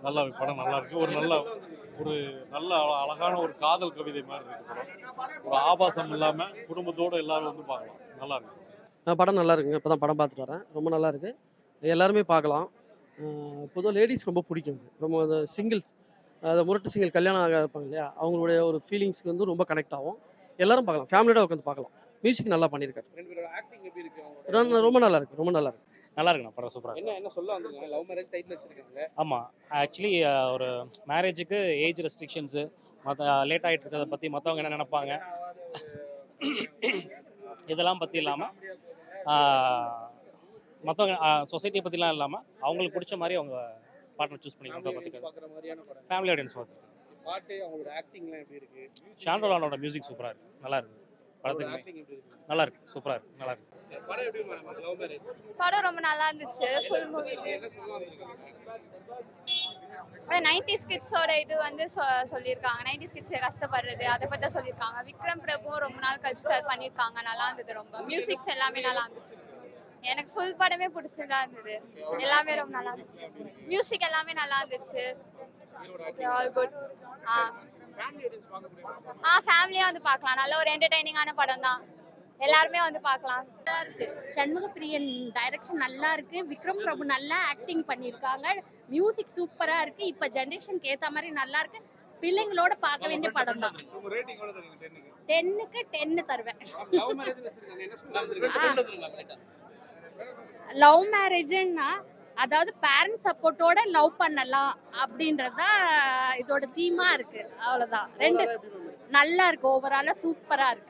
நல்லா இருக்கு படம், நல்லா இருக்கு. ஒரு நல்ல அழகான ஒரு காதல் கவிதை மாதிரி இருக்கு படம். ஒரு ஆபாசம் இல்லாம குடும்பத்தோட எல்லாரும் வந்து பார்க்கலாம். நல்லா இருக்கு. படம் நல்லா இருக்குங்க. இப்போ தான் படம் பார்த்துட்டு வரேன். ரொம்ப நல்லா இருக்கு. எல்லாருமே பார்க்கலாம். பொதுவாக லேடீஸ் ரொம்ப பிடிக்கும் இது. ரொம்ப அந்த சிங்கிள்ஸ், முரட்டு சிங்கிள் கல்யாணம் இருப்பாங்க இல்லையா, அவங்களுடைய ஒரு ஃபீலிங்ஸ்க்கு வந்து ரொம்ப கனெக்ட் ஆகும். எல்லாரும் பார்க்கலாம். ஃபேமிலியோட உட்காந்து பார்க்கலாம். மியூசிக் நல்லா பண்ணியிருக்காரு. ரொம்ப நல்லா இருக்கு. ரொம்ப நல்லா இருக்கு. நல்லா இருக்குண்ணா படம் சூப்பராக என்ன என்ன சொல்ல வந்தீங்க? லவ் மேரேஜ் டைட்டில் வச்சிருக்காங்க. ஆமாம். ஆக்சுவலி ஒரு மேரேஜுக்கு ஏஜ் ரெஸ்ட்ரிக்ஷன்ஸு மற்ற லேட் ஆகிட்டு இருக்கிறத பற்றி மற்றவங்க என்ன நினைப்பாங்க இதெல்லாம் பற்றி இல்லாமல் மற்றவங்க சொசைட்டியை பற்றிலாம் இல்லாமல் அவங்களுக்கு பிடிச்ச மாதிரி அவங்க பார்ட்னர் சூஸ் பண்ணிக்கிறத பற்றி பார்க்குற மாதிரியான படம். ஃபேமிலி ஆடியன்ஸ் பார்த்து. பாட்டு அவங்களோட ஆக்டிங்லாம் எப்படி இருக்கு? ஷாண்டோலானோட மியூசிக் சூப்பராக இருக்குது. நல்லா இருக்குது. படத்துக்கு ஆக்டிங் எப்படி இருக்கு? நல்லா இருக்குது. சூப்பராக இருக்குது. நல்லா இருக்குது. படம் எப்படி லவ் மேரேஜ்? படம் ரொம்ப நல்லா இருந்துச்சு. ஃபுல் மூவி என்ன சொல்ல வந்திருக்காங்க? 90s கிட்ஸோட இது வந்து சொல்லியிருக்காங்க. 90s கிட்ஸ் கஷ்டப்படுறது அதை பற்றி சொல்லியிருக்காங்க. விக்ரம் பிரபு ரொம்ப நாள் கழிச்சு சார் பண்ணியிருக்காங்க. நல்லா இருந்தது. ரொம்ப மியூசிக்ஸ் எல்லாமே நல்லா இருந்துச்சு. எனக்கு ஃபுல் படமே பிடிச்சதா இருந்தது. எல்லாமே ரொம்ப நல்லா இருந்துச்சு. மியூசிக் எல்லாமே நல்லா இருந்துச்சு. All good. ஃபேமிலியா வந்து பார்க்கலாம். நல்ல ஒரு என்டர்டைனிங்கான படம் தான். எல்லாருமே வந்து பார்க்கலாம். நல்லா இருக்கு. சண்முக பிரியன் டைரக்ஷன் நல்லா இருக்கு. விக்ரம் பிரபு நல்லா ஆக்டிங் பண்ணியிருக்காங்க. மியூசிக் சூப்பரா இருக்கு. இப்ப ஜெனரேஷனுக்கு ஏத்த மாதிரி நல்லா இருக்கு. பிள்ளைங்களோட பார்க்க வேண்டிய படம் தான். உங்க ரேட்டிங் எவ்வளவு தரீங்க 10க்கு? 10க்கு 10 தருவேன். லவ் மேரேஜ் வச்சிருக்காங்க. என்ன சொல்ல வந்திருக்காங்க? லவ் மேரேஜ்னா அதாவது பேரண்ட்ஸ் சப்போர்ட்டோட லவ் பண்ணலாம் அப்படின்றதுதான் இதோட தீமா இருக்கு. அவ்வளவுதான். ரெண்டு நல்லா இருக்கு. ஓவராலா சூப்பரா இருக்கு.